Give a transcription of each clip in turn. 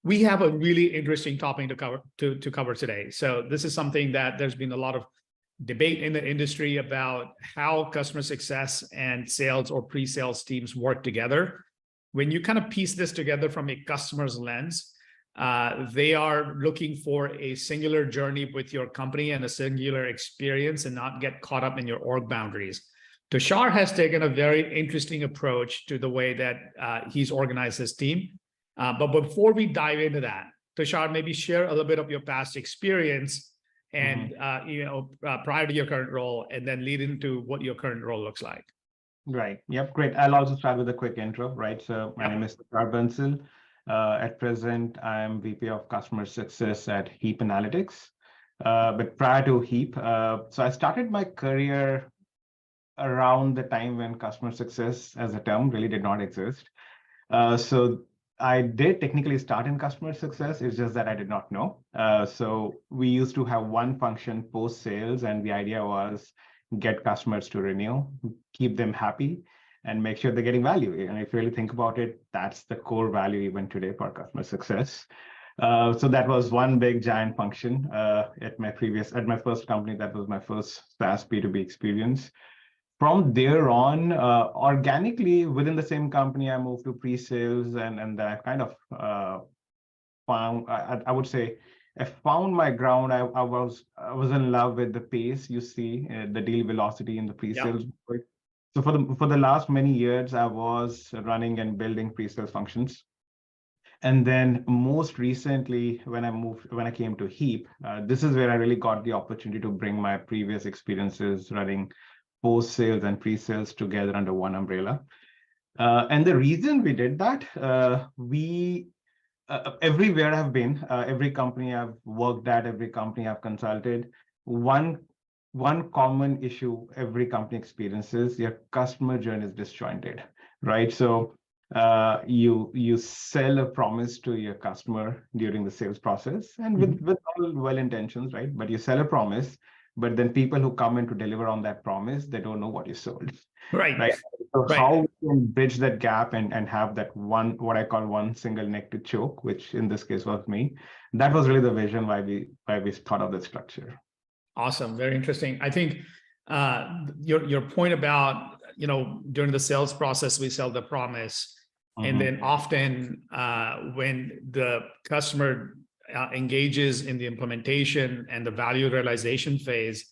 we have a really interesting topic to cover today. So this is something that there's been a lot of debate in the industry about how customer success and sales or pre-sales teams work together. When you kind of piece this together from a customer's lens, they are looking for a singular journey with your company and a singular experience and not get caught up in your org boundaries. Tushar has taken a very interesting approach to the way that he's organized his team. But before we dive into that, Tushar, maybe share a little bit of your past experience and prior to your current role, and then lead into what your current role looks like. Right. Yep. Great. I'll also start with a quick intro. Right. So my name is Tushar Bansal. At present, I'm VP of Customer Success at Heap Analytics. But prior to Heap, so I started my career around the time when customer success as a term really did not exist. So I did technically start in customer success. It's just that I did not know. So we used to have one function post sales, and the idea was get customers to renew, keep them happy, and make sure they're getting value. And if you really think about it, that's the core value even today for customer success. So that was one big giant function at my first company. That was my first SaaS B2B experience. From there on, organically within the same company, I moved to pre-sales, and I kind of found, I would say, I found my ground. I was in love with the pace you see, the deal velocity in the pre-sales. Yep. So for the last many years, I was running and building pre-sales functions. And then most recently, when I came to Heap, this is where I really got the opportunity to bring my previous experiences running post-sales and pre-sales together under one umbrella. And the reason we did that, everywhere I've been, every company I've worked at, every company I've consulted, one common issue every company experiences, your customer journey is disjointed, right? So you sell a promise to your customer during the sales process, and with all well intentions, right? But you sell a promise, but then people who come in to deliver on that promise, they don't know what you sold. Right. So how we can bridge that gap and have that one, what I call one single neck to choke, which in this case was me. That was really the vision why we thought of this structure. Awesome. Very interesting. I think your point about, during the sales process, we sell the promise. And then often when the customer engages in the implementation and the value realization phase,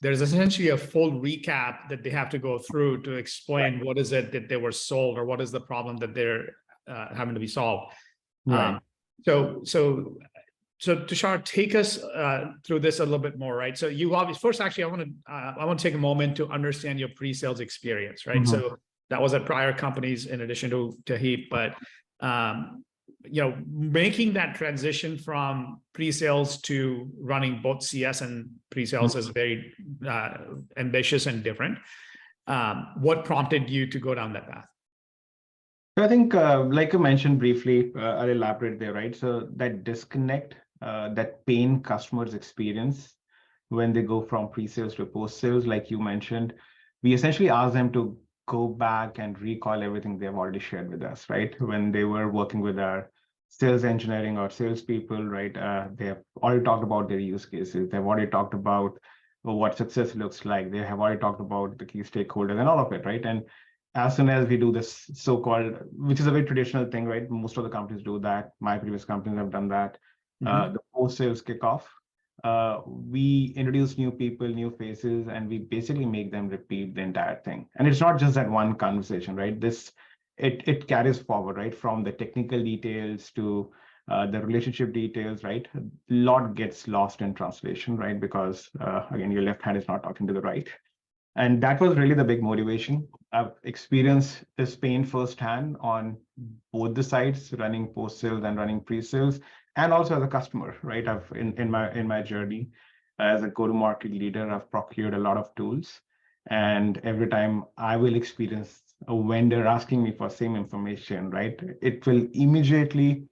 there's essentially a full recap that they have to go through to explain what is it that they were sold, or what is the problem that they're having to be solved. Right. So Tushar, take us through this a little bit more, right? So you obviously first, actually, I want to take a moment to understand your pre-sales experience, right? So that was at prior companies in addition to Heap, but making that transition from pre-sales to running both CS and pre-sales is very ambitious and different. What prompted you to go down that path? I think, like you mentioned briefly, I'll elaborate there, right? So that disconnect, that pain customers experience when they go from pre-sales to post-sales, like you mentioned, we essentially ask them to go back and recall everything they've already shared with us, right? When they were working with our sales engineering or salespeople, right? They have already talked about their use cases. They've already talked about what success looks like. They have already talked about the key stakeholders and all of it, right? And as soon as we do this so-called, which is a very traditional thing, right? Most of the companies do that. My previous companies have done that. The post-sales kickoff, we introduce new people, new faces, and we basically make them repeat the entire thing. And it's not just that one conversation, right? It carries forward, right? From the technical details to the relationship details, right? A lot gets lost in translation, right? Because again, your left hand is not talking to the right. And that was really the big motivation. I've experienced this pain firsthand on both the sides, running post-sales and running pre-sales, and also as a customer, right? I've in my journey as a go-to-market leader, I've procured a lot of tools, and every time I will experience a vendor asking me for same information, right? It will immediately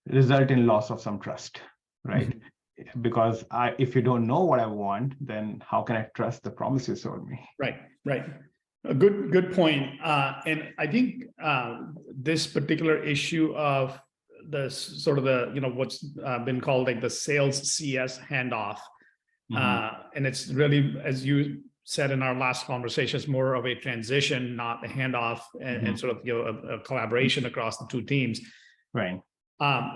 result in loss of some trust, right? Because if you don't know what I want, then how can I trust the promise you sold me? Right. A good point. And I think this particular issue of sort of the, what's been called like the sales CS handoff. And it's really, as you said in our last conversation, it's more of a transition, not a handoff, and sort of a collaboration across the two teams. Right.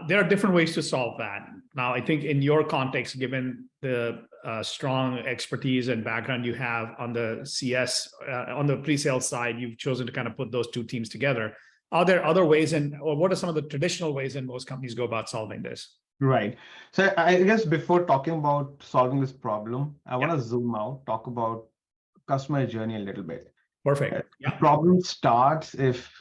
There are different ways to solve that. Now, I think in your context, given the strong expertise and background you have on the CS, on the pre-sales side, you've chosen to kind of put those two teams together. Are there other ways, or what are some of the traditional ways in most companies go about solving this? Right. So I guess before talking about solving this problem, I want to zoom out, talk about customer journey a little bit. Perfect. The problem starts if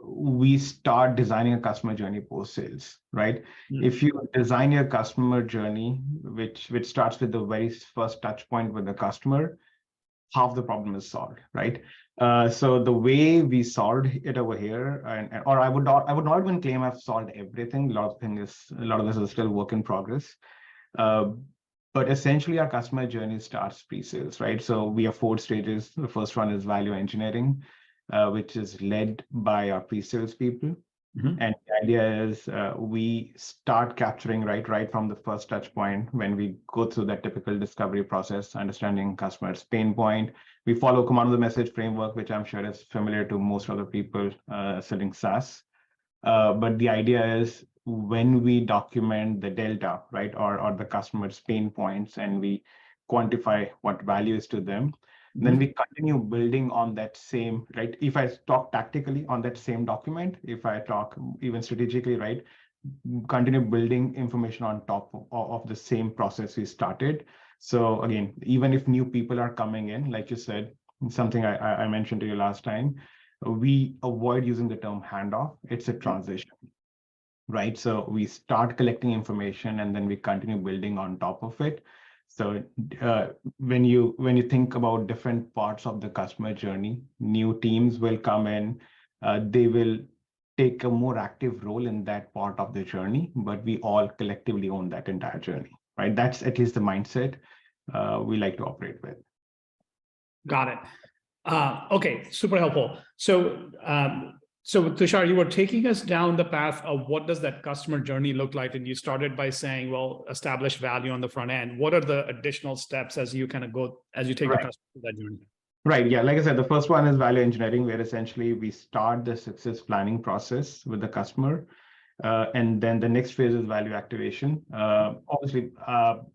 we start designing a customer journey post sales, right? If you design your customer journey, which starts with the very first touch point with the customer, half the problem is solved, right? So the way we solved it over here, or I would not even claim I've solved everything. A lot of this is still work in progress. But essentially, our customer journey starts pre-sales, right? So we have 4 stages. The first one is value engineering, which is led by our pre-sales people. And the idea is we start capturing right from the first touch point when we go through that typical discovery process, understanding customers' pain point. We follow command of the message framework, which I'm sure is familiar to most other people selling SaaS. But the idea is when we document the delta, right, or the customer's pain points, and we quantify what value is to them, then we continue building on that same, right? If I talk tactically on that same document, if I talk even strategically, right, continue building information on top of the same process we started. So again, even if new people are coming in, like you said, something I mentioned to you last time, we avoid using the term handoff. It's a transition, right? So we start collecting information and then we continue building on top of it. So when you think about different parts of the customer journey, new teams will come in, they will take a more active role in that part of the journey, but we all collectively own that entire journey, right? That's at least the mindset we like to operate with. Got it. Okay, super helpful. So Tushar, you were taking us down the path of what does that customer journey look like? And you started by saying, well, establish value on the front end. What are the additional steps as you kind of go, as you take the customer through that journey? Right. Yeah. Like I said, the first one is value engineering, where essentially we start the success planning process with the customer. And then the next phase is value activation. Obviously,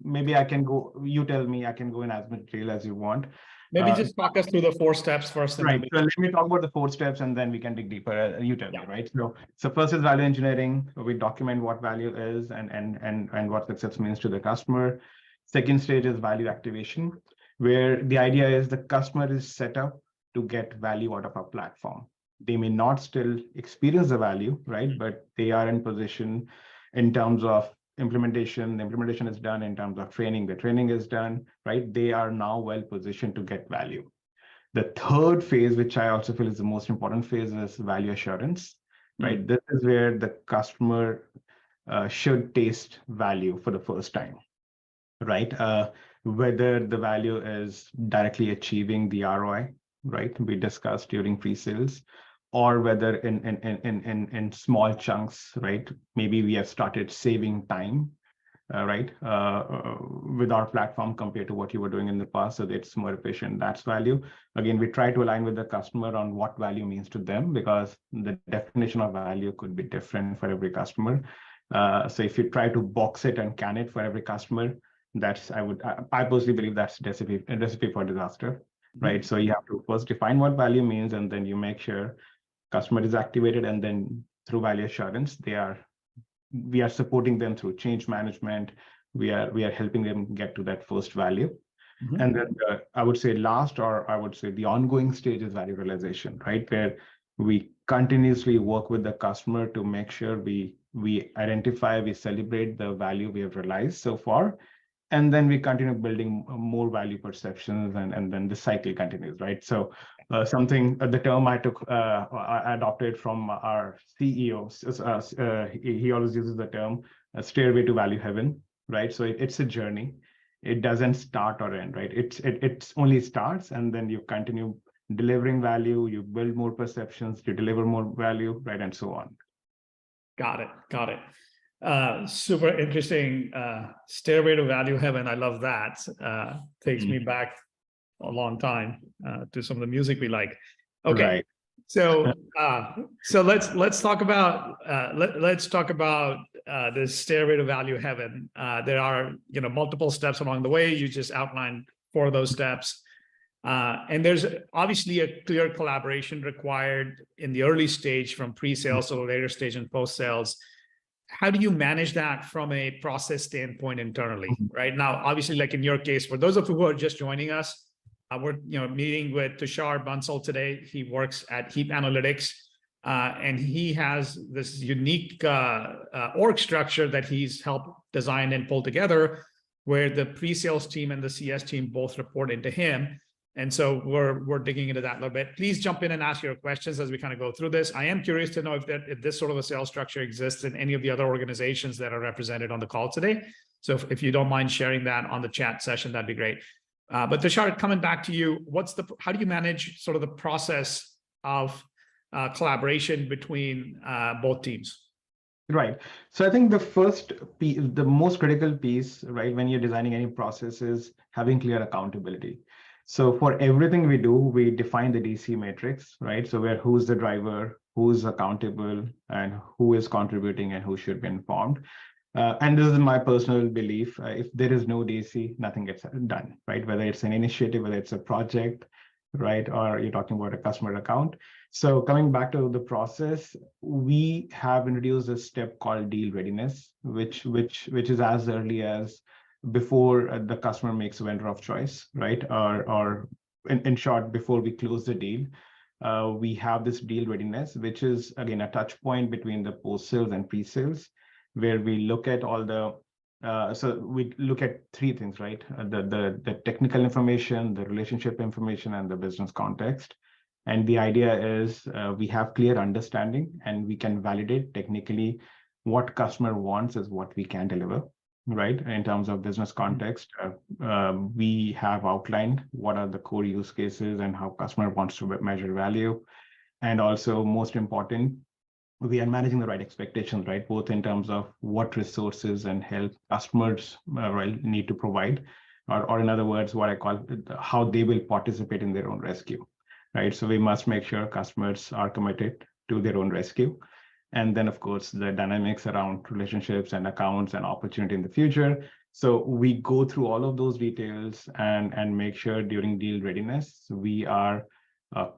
maybe I can go, you tell me, I can go in as much detail as you want. Maybe just talk us through the 4 steps first. Right. So let me talk about the 4 steps and then we can dig deeper. You tell me, right? So first is value engineering. We document what value is and what success means to the customer. Second stage is value activation, where the idea is the customer is set up to get value out of our platform. They may not still experience the value, right? But they are in position in terms of implementation. The implementation is done. In terms of training, the training is done, right? They are now well positioned to get value. The third phase, which I also feel is the most important phase, is value assurance, right? This is where the customer should taste value for the first time, right? Whether the value is directly achieving the ROI, right? We discussed during pre-sales, or whether in small chunks, right? Maybe we have started saving time, right? With our platform compared to what you were doing in the past, so that it's more efficient. That's value. Again, we try to align with the customer on what value means to them, because the definition of value could be different for every customer. So if you try to box it and can it for every customer, I personally believe that's a recipe for disaster, right? So you have to first define what value means, and then you make sure customer is activated, and then through value assurance, we are supporting them through change management. We are helping them get to that first value. And then I would say last, or I would say the ongoing stage is value realization, right? Where we continuously work with the customer to make sure we identify, we celebrate the value we have realized so far. And then we continue building more value perceptions, and then the cycle continues, right? So the term I adopted from our CEO, he always uses the term stairway to value heaven, right? So it's a journey. It doesn't start or end, right? It only starts, and then you continue delivering value, you build more perceptions, you deliver more value, right? And so on. Got it. Got it. Super interesting. Stairway to Value Heaven. I love that. Takes me back a long time to some of the music we like. Okay. Right. So let's talk about let's talk about this Stairway to Value Heaven. There are multiple steps along the way. You just outlined 4 of those steps. And there's obviously a clear collaboration required in the early stage from pre-sales to the later stage and post-sales. How do you manage that from a process standpoint internally? Right now, obviously, like in your case, for those of you who are just joining us, we're meeting with Tushar Bansal today. He works at Heap Analytics, and he has this unique org structure that he's helped design and pull together, where the pre-sales team and the CS team both report into him. And so we're digging into that a little bit. Please jump in and ask your questions as we kind of go through this. I am curious to know if this sort of a sales structure exists in any of the other organizations that are represented on the call today. So if you don't mind sharing that on the chat session, that'd be great. But Tushar, coming back to you, how do you manage sort of the process of collaboration between both teams? Right. So I think the first piece, the most critical piece, right, when you're designing any process is having clear accountability. So for everything we do, we define the DC matrix, right? So who's the driver, who's accountable, and who is contributing and who should be informed. And this is my personal belief. If there is no DC, nothing gets done, right? Whether it's an initiative, whether it's a project, right? Or you're talking about a customer account. So coming back to the process, we have introduced a step called deal readiness, which is as early as before the customer makes a vendor of choice, right? Or in short, before we close the deal, we have this deal readiness, which is again a touch point between the post-sales and pre-sales, where we look at all the so we look at 3 things, right? The technical information, the relationship information, and the business context. And the idea is we have clear understanding and we can validate technically what customer wants is what we can deliver, right? In terms of business context, we have outlined what are the core use cases and how customer wants to measure value. And also most important, we are managing the right expectations, right? Both in terms of what resources and help customers need to provide, or in other words, what I call how they will participate in their own rescue, right? So we must make sure customers are committed to their own rescue. And then, of course, the dynamics around relationships and accounts and opportunity in the future. So we go through all of those details and make sure during deal readiness, we are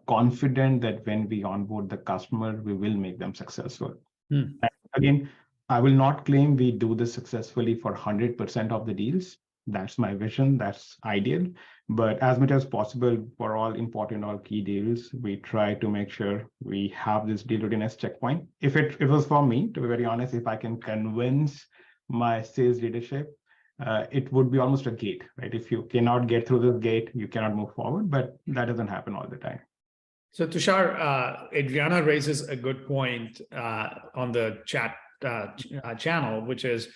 confident that when we onboard the customer, we will make them successful. And again, I will not claim we do this successfully for 100% of the deals. That's my vision. That's ideal. But as much as possible for all important or key deals, we try to make sure we have this deal readiness checkpoint. If it was for me, to be very honest, if I can convince my sales leadership, it would be almost a gate, right? If you cannot get through this gate, you cannot move forward, but that doesn't happen all the time. So Tushar, Adriana raises a good point on the chat channel, which is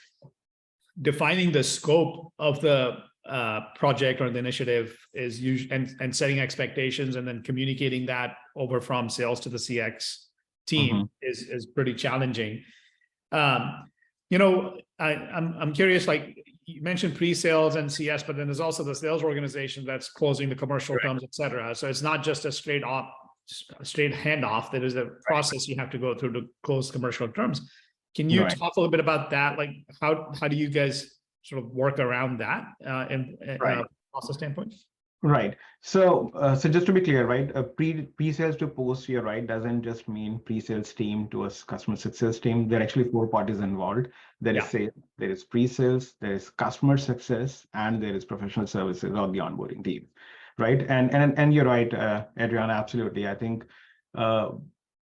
defining the scope of the project or the initiative is usually and setting expectations and then communicating that over from sales to the CX team is pretty challenging. I'm curious, like you mentioned pre-sales and CS, but then there's also the sales organization that's closing the commercial terms, et cetera. So it's not just a straight handoff. There is a process you have to go through to close commercial terms. Can you talk a little bit about that? Like how do you guys sort of work around that in process standpoint? Right. So just to be clear, right, pre-sales to post, you're right, doesn't just mean pre-sales team to a customer success team. There are actually 4 parties involved. There is sales, there is pre-sales, there is customer success, and there is professional services or the onboarding team, right? And you're right, Adriana, absolutely. I think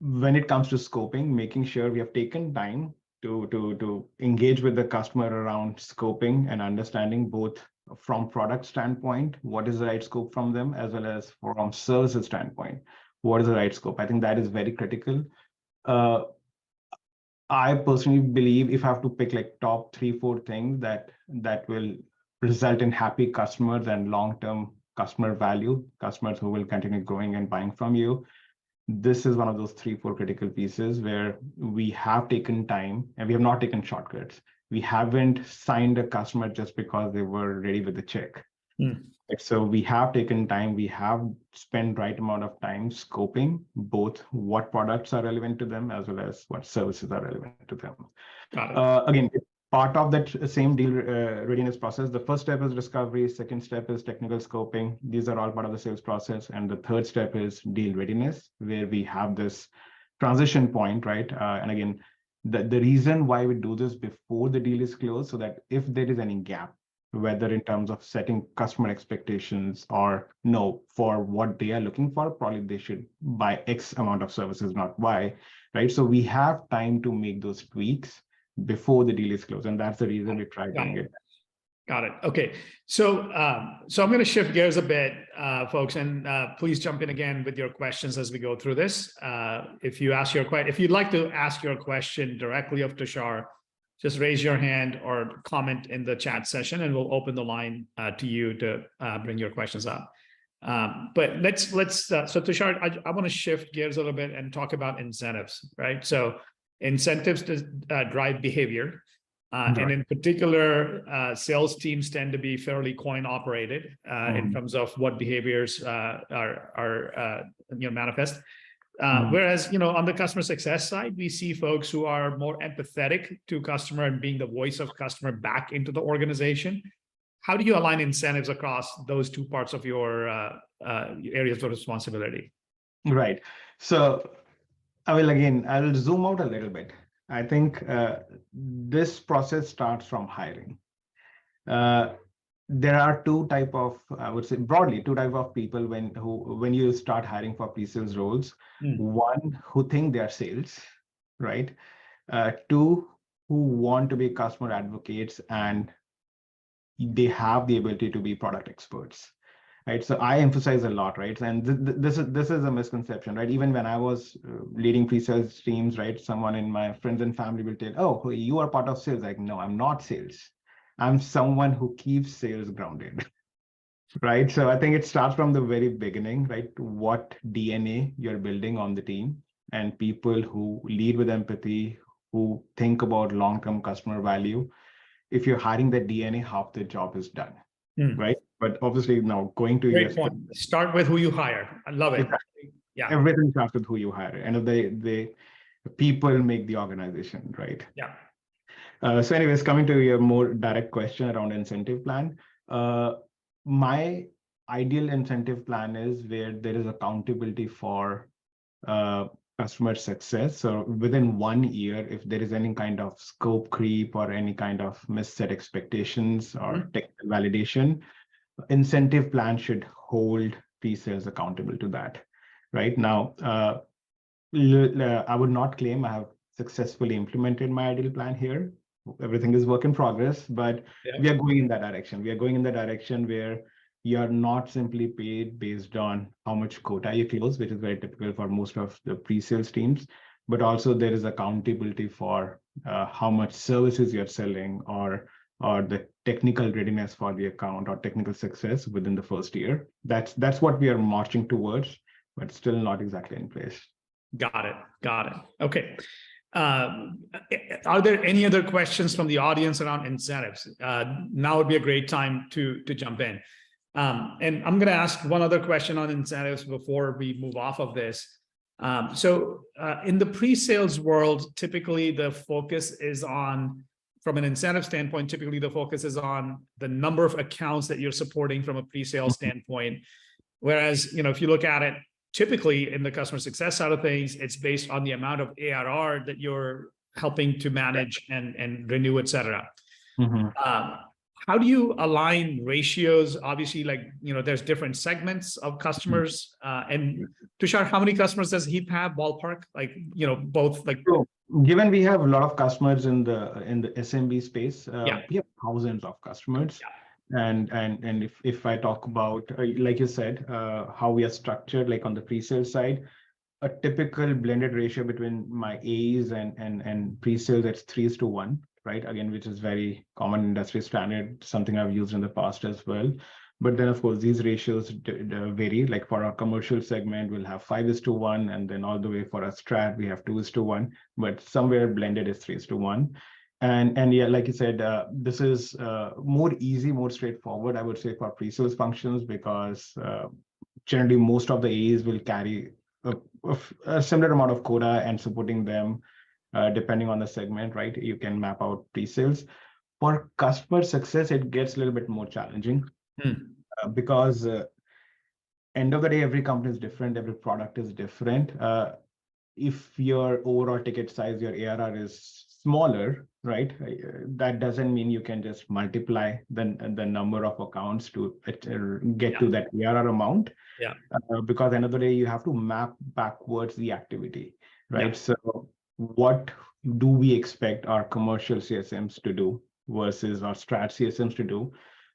when it comes to scoping, making sure we have taken time to engage with the customer around scoping and understanding both from product standpoint, what is the right scope from them, as well as from services standpoint, what is the right scope. I think that is very critical. I personally believe if I have to pick like top 3-4 things that will result in happy customers and long-term customer value, customers who will continue growing and buying from you, this is one of those 3-4 critical pieces where we have taken time and we have not taken shortcuts. We haven't signed a customer just because they were ready with the check. Right? So we have taken time, we have spent right amount of time scoping both what products are relevant to them as well as what services are relevant to them. Got it. Again, part of that same deal readiness process, the first step is discovery, second step is technical scoping. These are all part of the sales process. And the third step is deal readiness, where we have this transition point, right? And again, the reason why we do this before the deal is closed, so that if there is any gap, whether in terms of setting customer expectations or no, for what they are looking for, probably they should buy X amount of services, not Y, right? So we have time to make those tweaks before the deal is closed. And that's the reason we try doing it. Got it. Okay. So, so I'm going to shift gears a bit, folks, and please jump in again with your questions as we go through this. If you'd like to ask your question directly of Tushar, just raise your hand or comment in the chat session, and we'll open the line to you to bring your questions up. But let's so Tushar, I want to shift gears a little bit and talk about incentives, right? So incentives to drive behavior. And in particular, sales teams tend to be fairly coin operated in terms of what behaviors are manifest. Whereas, on the customer success side, we see folks who are more empathetic to customer and being the voice of customer back into the organization. How do you align incentives across those two parts of your areas of responsibility? Right. So I'll zoom out a little bit. I think this process starts from hiring. There are I would say broadly, two type of people when you start hiring for pre-sales roles. One, who think they are sales, right? Two, who want to be customer advocates and they have the ability to be product experts. Right. So I emphasize a lot, right? And this is a misconception, right? Even when I was leading pre-sales teams, right? Someone in my friends and family will tell, "Oh, you are part of sales." Like, no, I'm not sales. I'm someone who keeps sales grounded, right? So I think it starts from the very beginning, right? What DNA you're building on the team, and people who lead with empathy, who think about long-term customer value. If you're hiring that DNA, half the job is done, right? But obviously now going to Great point. Start with who you hire. I love it. Exactly. Yeah. Everything starts with who you hire. And the people make the organization, right? Yeah. So anyways, coming to your more direct question around incentive plan, my ideal incentive plan is where there is accountability for customer success. So within 1 year, if there is any kind of scope creep or any kind of misset expectations or technical validation, incentive plan should hold pre-sales accountable to that. Right now, I would not claim I have successfully implemented my ideal plan here. Everything is work in progress, but we are going in that direction. We are going in the direction where you are not simply paid based on how much quota you close, which is very typical for most of the pre-sales teams, but also there is accountability for how much services you're selling or the technical readiness for the account or technical success within the first year. That's what we are marching towards, but still not exactly in place. Got it. Okay. Are there any other questions from the audience around incentives? Now would be a great time to jump in. And I'm going to ask one other question on incentives before we move off of this. So in the pre-sales world, typically the focus is on, from an incentive standpoint, typically the focus is on the number of accounts that you're supporting from a pre-sales standpoint. Whereas, if you look at it, typically in the customer success side of things, it's based on the amount of ARR that you're helping to manage and renew, et cetera. How do you align ratios? Obviously, there's different segments of customers. And Tushar, how many customers does Heap have, ballpark? Both like. So, given we have a lot of customers in the SMB space, we have thousands of customers. And if I talk about, like you said, how we are structured, like on the pre-sales side, a typical blended ratio between my A's and pre-sales, that's 3:1, right? Again, which is very common industry standard, something I've used in the past as well. But then, of course, these ratios vary. Like for our commercial segment, we'll have 5:1, and then all the way for our strat, we have 2:1. But somewhere blended is 3:1. And yeah, like you said, this is more easy, more straightforward, I would say, for pre-sales functions, because generally most of the AEs will carry a similar amount of quota, and supporting them, depending on the segment, right? You can map out pre-sales. For customer success, it gets a little bit more challenging because end of the day, every company is different, every product is different. If your overall ticket size, your ARR is smaller, right? That doesn't mean you can just multiply the number of accounts to get to that ARR amount. Yeah. Because end of the day, you have to map backwards the activity, right? Yeah. So what do we expect our commercial CSMs to do versus our strat CSMs to do?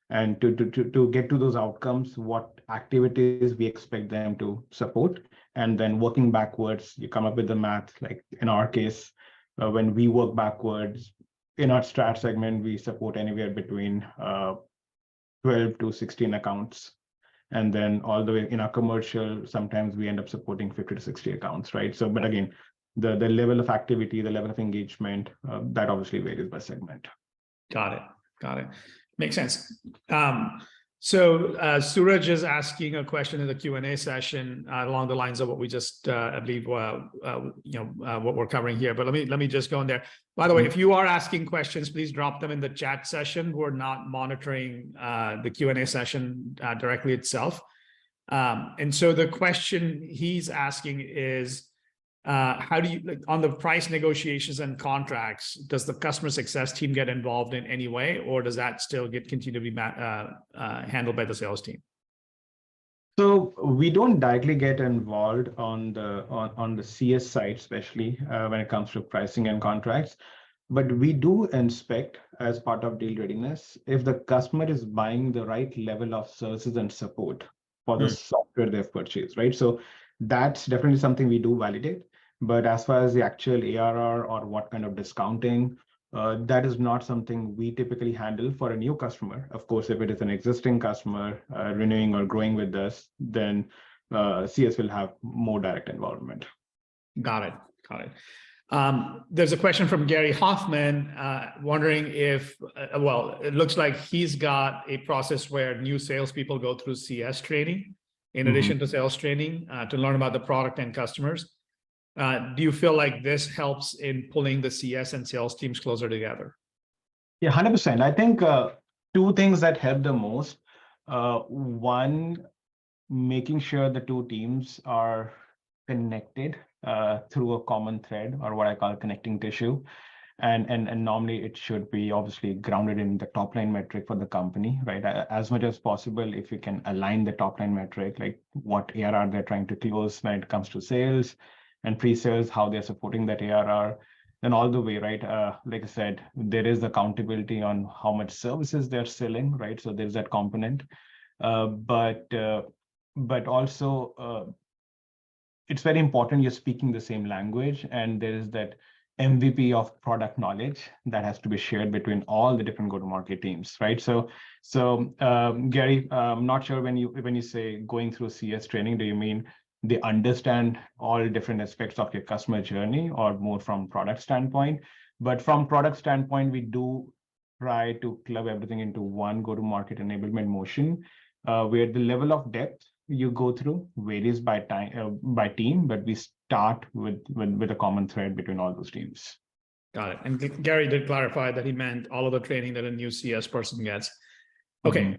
And to get to those outcomes, what activities we expect them to support, and then working backwards, you come up with the math. Like in our case, when we work backwards, in our strat segment, we support anywhere between 12 to 16 accounts. And then all the way in our commercial, sometimes we end up supporting 50 to 60 accounts, right? So, but again, the level of activity, the level of engagement, that obviously varies by segment. Got it. Got it. Makes sense. So Suraj is asking a question in the Q&A session along the lines of what we just, I believe, what we're covering here. But let me just go in there. By the way, if you are asking questions, please drop them in the chat session. We're not monitoring the Q&A session directly itself. And so the question he's asking is, how do you, like, on the price negotiations and contracts, does the customer success team get involved in any way, or does that still continue to be handled by the sales team? So we don't directly get involved on the CS side, especially when it comes to pricing and contracts, but we do inspect as part of deal readiness if the customer is buying the right level of services and support for the software they've purchased, right? So that's definitely something we do validate. But as far as the actual ARR or what kind of discounting, that is not something we typically handle for a new customer. Of course, if it is an existing customer renewing or growing with us, then CS will have more direct involvement. Got it. Got it. There's a question from Gary Hoffman wondering if, well, it looks like he's got a process where new salespeople go through CS training in addition to sales training to learn about the product and customers. Do you feel like this helps in pulling the CS and sales teams closer together? Yeah, 100%. I think two things that help the most. One, making sure the two teams are connected through a common thread, or what I call connecting tissue. And normally it should be obviously grounded in the top line metric for the company, right? As much as possible, if you can align the top line metric, like what ARR they're trying to close when it comes to sales and pre-sales, how they're supporting that ARR, then all the way, right? Like I said, there is accountability on how much services they're selling, right? So there's that component. But also, it's very important you're speaking the same language, and there is that MVP of product knowledge that has to be shared between all the different go-to-market teams, right? So Gary, I'm not sure when you say going through CS training, do you mean they understand all different aspects of your customer journey, or more from product standpoint? But from product standpoint, we do try to club everything into one go-to-market enablement motion, where the level of depth you go through varies by by team, but we start with a common thread between all those teams. Got it. And Gary did clarify that he meant all of the training that a new CS person gets. Okay.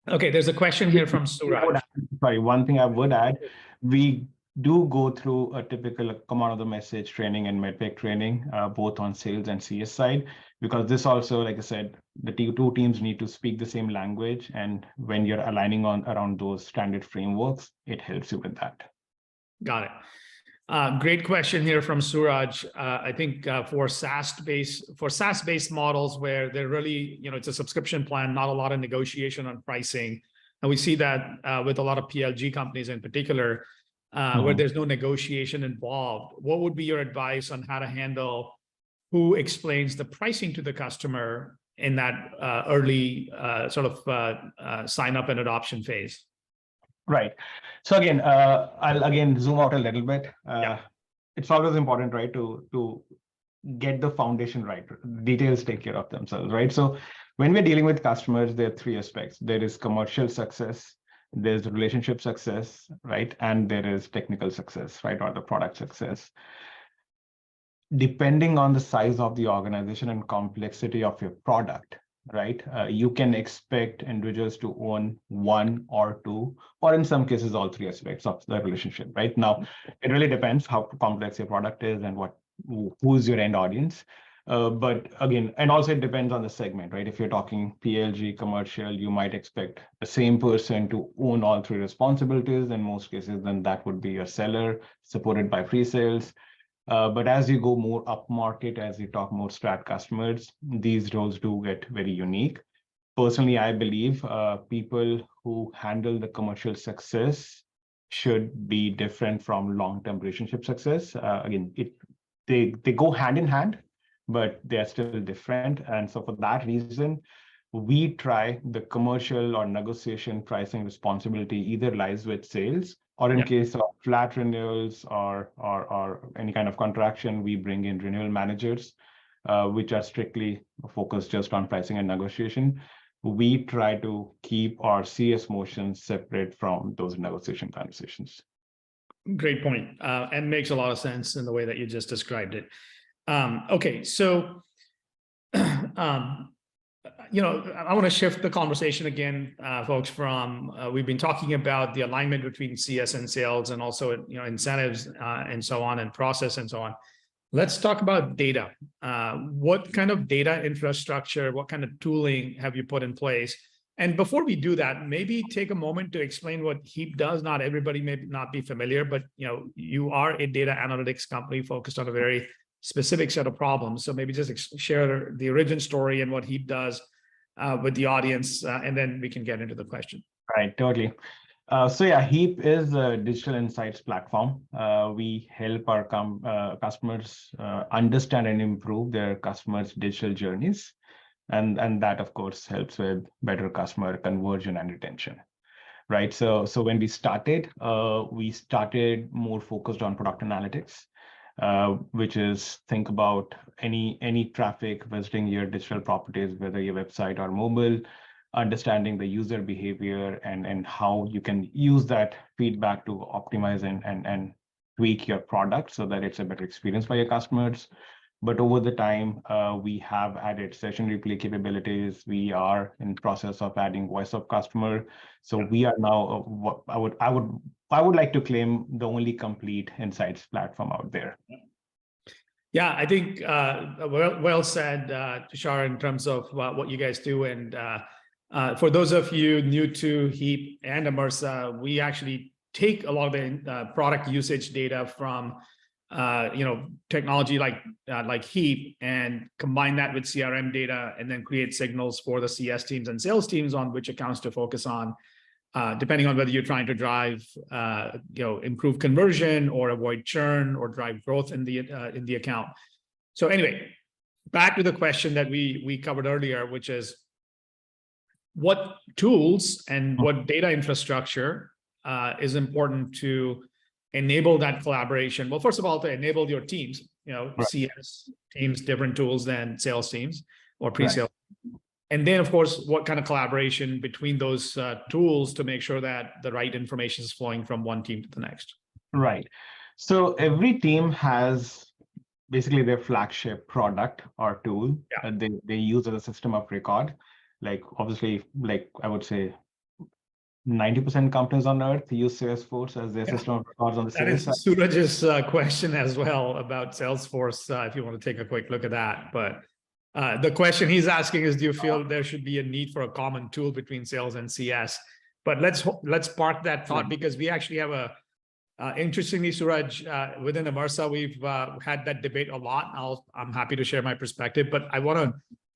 Okay, there's a question here from Suraj. Sorry, one thing I would add, we do go through a typical command of the message training and metric training, both on sales and CS side, because this also, like I said, the two teams need to speak the same language. And when you're aligning around those standard frameworks, it helps you with that. Got it. Great question here from Suraj. I think for SaaS-based models where they're really, it's a subscription plan, not a lot of negotiation on pricing. And we see that with a lot of PLG companies in particular, where there's no negotiation involved. What would be your advice on how to handle who explains the pricing to the customer in that early sign up and adoption phase? Right. So again, I'll again zoom out a little bit. It's always important, right, to get the foundation right. Details take care of themselves, right? So when we're dealing with customers, there are three aspects. There is commercial success, there's relationship success, right? And there is technical success, right? Or the product success. Depending on the size of the organization and complexity of your product, right? You can expect individuals to own one or two, or in some cases, all three aspects of the relationship, right? Now, it really depends how complex your product is and who's your end audience. But again, and also it depends on the segment, right? If you're talking PLG commercial, you might expect the same person to own all three responsibilities. In most cases, then that would be a seller supported by pre-sales. But as you go more up market, as you talk more strat customers, these roles do get very unique. Personally, I believe people who handle the commercial success should be different from long-term relationship success. Again, they go hand in hand, but they're still different. And so for that reason, we try the commercial or negotiation pricing responsibility either lies with sales, or in case of flat renewals or any kind of contraction, we bring in renewal managers, which are strictly focused just on pricing and negotiation. We try to keep our CS motions separate from those negotiation conversations. Great point, and makes a lot of sense in the way that you just described it. Okay, so I want to shift the conversation again, folks, from we've been talking about the alignment between CS and sales, and also incentives and so on, and process and so on. Let's talk about data. What kind of data infrastructure, what kind of tooling have you put in place? And before we do that, maybe take a moment to explain what Heap does. Not everybody may not be familiar, but you are a data analytics company focused on a very specific set of problems. So maybe just share the origin story and what Heap does with the audience, and then we can get into the question. Right, totally. So yeah, Heap is a digital insights platform. We help our customers understand and improve their customers' digital journeys. And that, of course, helps with better customer conversion and retention, right? So when we started more focused on product analytics, which is think about any traffic visiting your digital properties, whether your website or mobile, understanding the user behavior and how you can use that feedback to optimize and tweak your product so that it's a better experience for your customers. But over the time, we have added session replay capabilities. We are in process of adding voice of customer. So we are now, I would like to claim, the only complete insights platform out there. Yeah, I think well said, Tushar, in terms of what you guys do. And for those of you new to Heap and Immersa, we actually take a lot of the product usage data from technology like Heap and combine that with CRM data, and then create signals for the CS teams and sales teams on which accounts to focus on, depending on whether you're trying to drive improve conversion or avoid churn or drive growth in the account. So anyway, back to the question that we covered earlier, which is what tools and what data infrastructure is important to enable that collaboration? Well, first of all, to enable your teams, Right. CS teams, different tools than sales teams or pre-sales. Right. And then, of course, what kind of collaboration between those tools to make sure that the right information is flowing from one team to the next. Right. So every team has basically their flagship product or tool that they use as a system of record. Like obviously, like I would say, 90% companies on earth use Salesforce as their system of records on the sales side. That is Suraj's question as well about Salesforce, if you want to take a quick look at that. But the question he's asking is, do you feel there should be a need for a common tool between sales and CS? But let's park that thought, because we actually have interestingly, Suraj, within Immersa, we've had that debate a lot. I'm happy to share my perspective, but I want to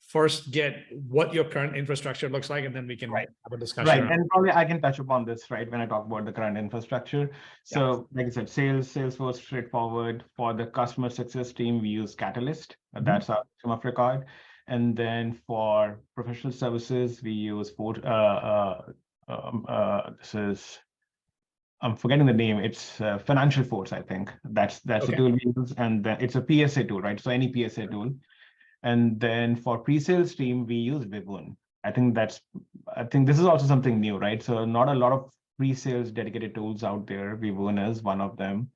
first get what your current infrastructure looks like, and then we can have a discussion. Right, and probably I can touch upon this, right, when I talk about the current infrastructure. So like I said, Salesforce, straightforward. For the customer success team, we use Catalyst. That's our system of record. And then for professional services, we use I'm forgetting the name. It's Financial Force, I think. That's the Okay. tool we use, and then it's a PSA tool, right? So any PSA tool. And then for pre-sales team, we use Vivun. I think this is also something new, right? So not a lot of pre-sales dedicated tools out there. Vivun is one of them.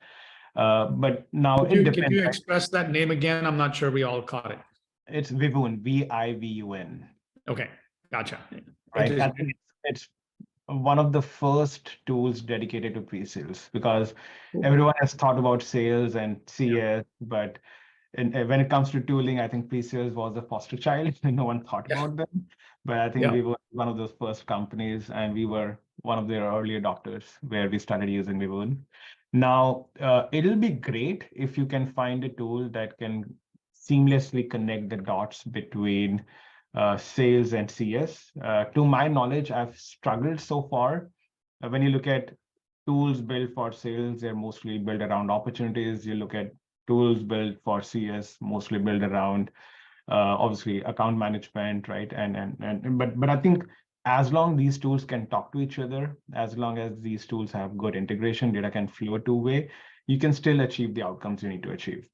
But now it Could depends. you Right? express that name again? I'm not sure we all caught it. It's Vivun, Vivun, Okay, gotcha. right? I think it's one of the first tools dedicated to pre-sales because everyone has thought about sales and CS, but when it comes to tooling, I think pre-sales was the foster child. No one thought Yeah. about them. But I think Yeah. we were one of those first companies, and we were one of their early adopters where we started using Vivun. Now, it'll be great if you can find a tool that can seamlessly connect the dots between sales and CS. To my knowledge, I've struggled so far. When you look at tools built for sales, they're mostly built around opportunities. You look at tools built for CS, mostly built around obviously account management, right? But I think as long these tools can talk to each other, as long as these tools have good integration, data can flow two-way, you can still achieve the outcomes you need to achieve.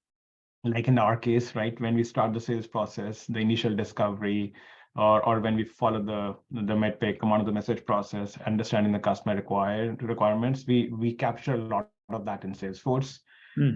Like in our case, right, when we start the sales process, the initial discovery, or when we follow the MEDPIC, command of the message process, understanding the customer requirements, we capture a lot of that in Salesforce.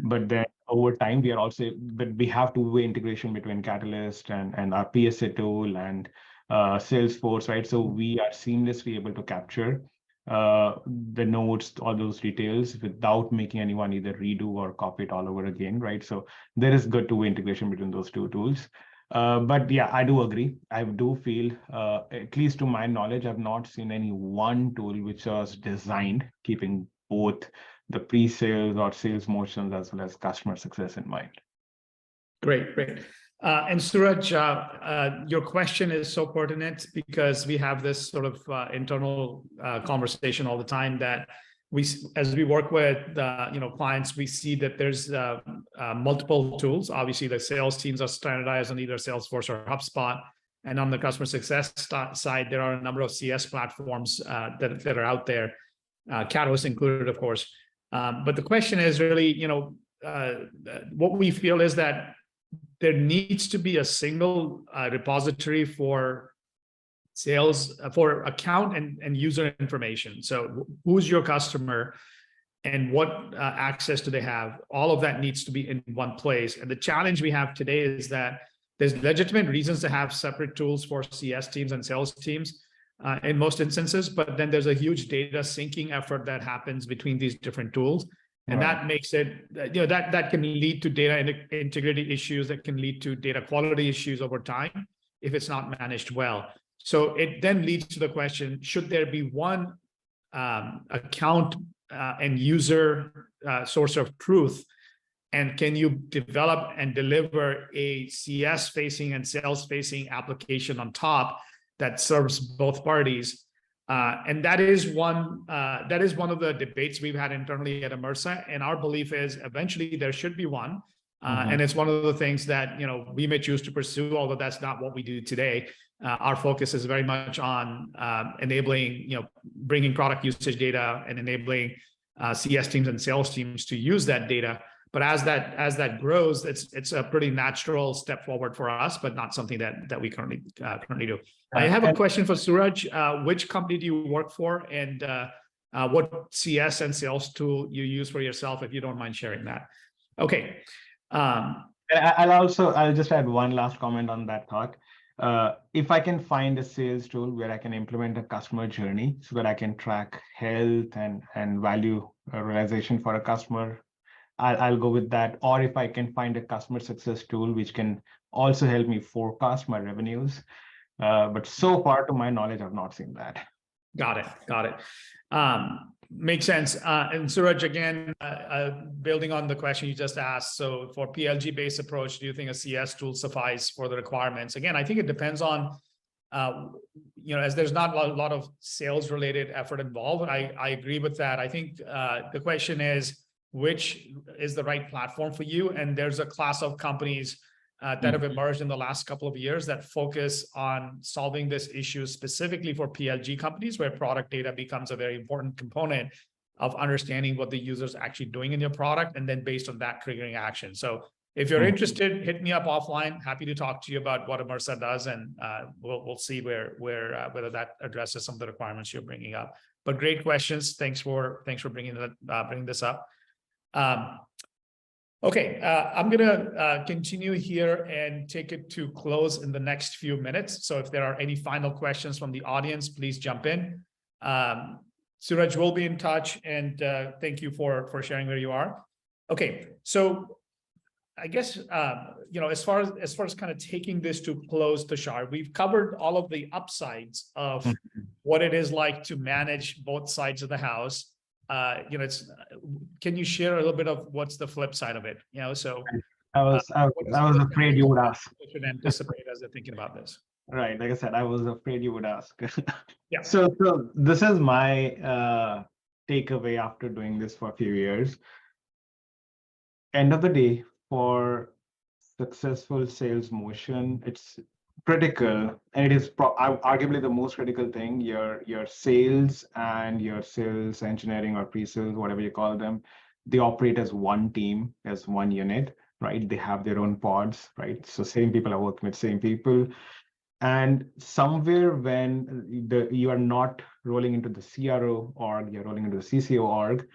But then over time, but we have two-way integration between Catalyst and our PSA tool and Salesforce, right? So we are seamlessly able to capture the notes, all those details without making anyone either redo or copy it all over again, right? So there is good two-way integration between those two tools. But yeah, I do agree. I do feel, at least to my knowledge, I've not seen any one tool which was designed keeping both the pre-sales or sales motions as well as customer success in mind. Great, great. And Suraj, your question is so pertinent because we have this sort of internal conversation all the time that as we work with clients, we see that there's multiple tools. Obviously, the sales teams are standardized on either Salesforce or HubSpot, and on the customer success side, there are a number of CS platforms that are out there, Catalyst included, of course. But the question is really, what we feel is that there needs to be a single repository for sales, for account and user information. So who's your customer and what access do they have? All of that needs to be in one place. And the challenge we have today is that there's legitimate reasons to have separate tools for CS teams and sales teams in most instances, but then there's a huge data syncing effort that happens between these different tools. And that makes it, that can lead to data integrity issues, that can lead to data quality issues over time if it's not managed well. So it then leads to the question, should there be one account and user source of truth? And can you develop and deliver a CS-facing and sales-facing application on top that serves both parties? And that is one of the debates we've had internally at Immersa. And our belief is eventually there should be one. And it's one of the things that we may choose to pursue, although that's not what we do today. Our focus is very much on enabling, bringing product usage data and enabling CS teams and sales teams to use that data. But as that grows, it's a pretty natural step forward for us, but not something that we currently do. I have a question for Suraj. Which company do you work for, and what CS and sales tool you use for yourself, if you don't mind sharing that? Okay. I'll just add one last comment on that thought. If I can find a sales tool where I can implement a customer journey so that I can track health and value realization for a customer, I'll go with that. Or if I can find a customer success tool which can also help me forecast my revenues. But so far, to my knowledge, I've not seen that. Got it. Makes sense. And Suraj, again, building on the question you just asked, so for PLG-based approach, do you think a CS tool suffice for the requirements? Again, I think it depends on, as there's not a lot of sales-related effort involved. I agree with that. I think the question is, which is the right platform for you? And there's a class of companies that have emerged in the last couple of years that focus on solving this issue specifically for PLG companies, where product data becomes a very important component of understanding what the user's actually doing in your product, and then based on that, triggering action. So if you're interested, hit me up offline. Happy to talk to you about what Immersa does, and we'll see whether that addresses some of the requirements you're bringing up. But great questions. Thanks for bringing this up. Okay, I'm gonna continue here and take it to close in the next few minutes. So if there are any final questions from the audience, please jump in. Suraj will be in touch, and thank you for sharing where you are. Okay, so I guess as far as kind of taking this to close, Tushar, we've covered all of the upsides of what it is like to manage both sides of the house. Can you share a little bit of what's the flip side of it? So I was afraid you would ask. What should anticipate as they're thinking about this? Right, like I said, I was afraid you would ask. Yeah. So this is my takeaway after doing this for a few years. End of the day, for successful sales motion, it's critical, and it is arguably the most critical thing. Your sales and your sales engineering or pre-sales, whatever you call them, they operate as one team, as one unit, right? They have their own pods, right? So same people are working with same people. And somewhere when you are not rolling into the CRO org, you're rolling into the CCO org,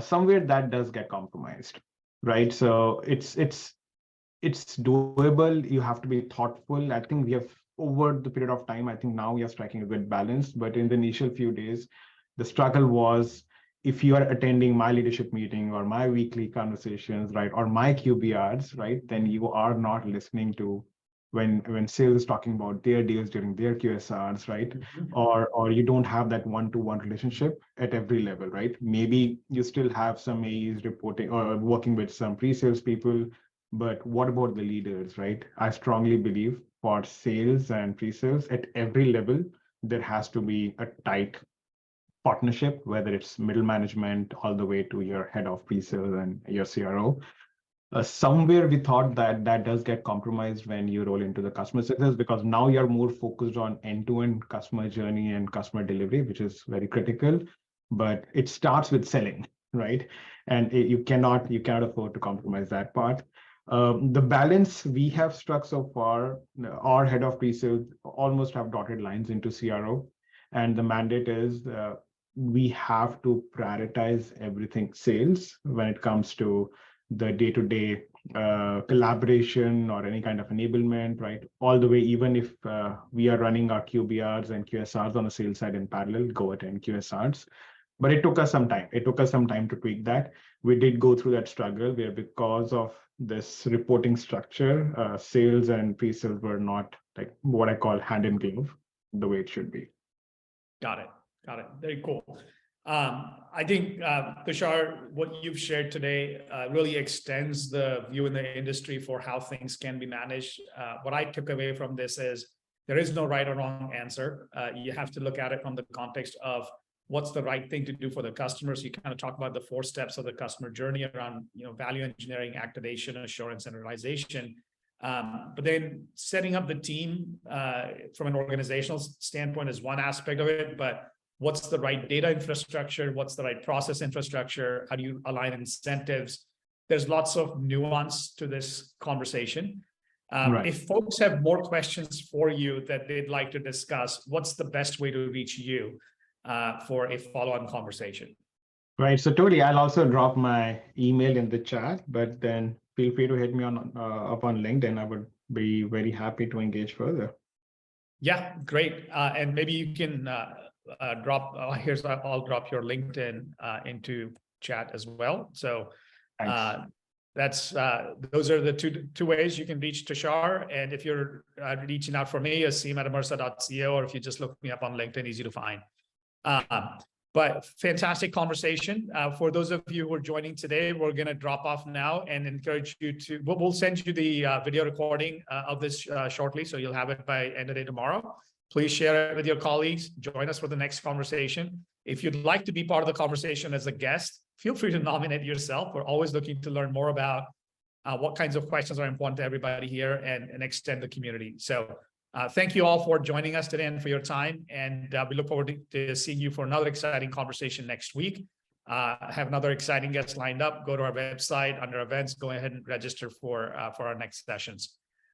somewhere that does get compromised, right? So it's doable. You have to be thoughtful. I think we have, over the period of time, I think now we are striking a good balance. But in the initial few days, the struggle was, if you are attending my leadership meeting or my weekly conversations, right, or my QBRs, right, then you are not listening to when sales is talking about their deals during their QSRs, right? Or you don't have that one-to-one relationship at every level, right? Maybe you still have some AEs reporting or working with some pre-sales people, but what about the leaders, right? I strongly believe for sales and pre-sales at every level, there has to be a tight partnership, whether it's middle management all the way to your head of pre-sales and your CRO. Somewhere we thought that does get compromised when you roll into the customer success, because now you're more focused on end-to-end customer journey and customer delivery, which is very critical. But it starts with selling, right? And you cannot afford to compromise that part. The balance we have struck so far, our head of pre-sales almost have dotted lines into CRO, and the mandate is we have to prioritize everything sales when it comes to the day-to-day collaboration or any kind of enablement, right? All the way, even if we are running our QBRs and QSRs on the sales side in parallel, go attend QSRs. But it took us some time. It took us some time to tweak that. We did go through that struggle where, because of this reporting structure, sales and pre-sales were not like what I call hand in glove the way it should be. Got it. Very cool. I think, Tushar, what you've shared today really extends the view in the industry for how things can be managed. What I took away from this is there is no right or wrong answer. You have to look at it from the context of what's the right thing to do for the customers. You kind of talk about the 4 steps of the customer journey around, value engineering, activation, assurance, and realization. But then setting up the team from an organizational standpoint is one aspect of it, but what's the right data infrastructure? What's the right process infrastructure? How do you align incentives? There's lots of nuance to this conversation. Right. If folks have more questions for you that they'd like to discuss, what's the best way to reach you for a follow-on conversation? Right. So totally, I'll also drop my email in the chat, but then feel free to hit me up on LinkedIn. I would be very happy to engage further. Yeah, great. And maybe you can drop. I'll drop your LinkedIn into chat as well. So those are the two ways you can reach Tushar. And if you're reaching out for me, asim@immersa.co, or if you just look me up on LinkedIn, easy to find. But fantastic conversation. For those of you who are joining today, we're going to drop off now and encourage you to, we'll send you the video recording of this shortly. So you'll have it by end of day tomorrow. Please share it with your colleagues. Join us for the next conversation. If you'd like to be part of the conversation as a guest, feel free to nominate yourself. We're always looking to learn more about what kinds of questions are important to everybody here and extend the community. So thank you all for joining us today and for your time. And we look forward to seeing you for another exciting conversation next week. Have another exciting guest lined up. Go to our website under events, go ahead and register for our next sessions.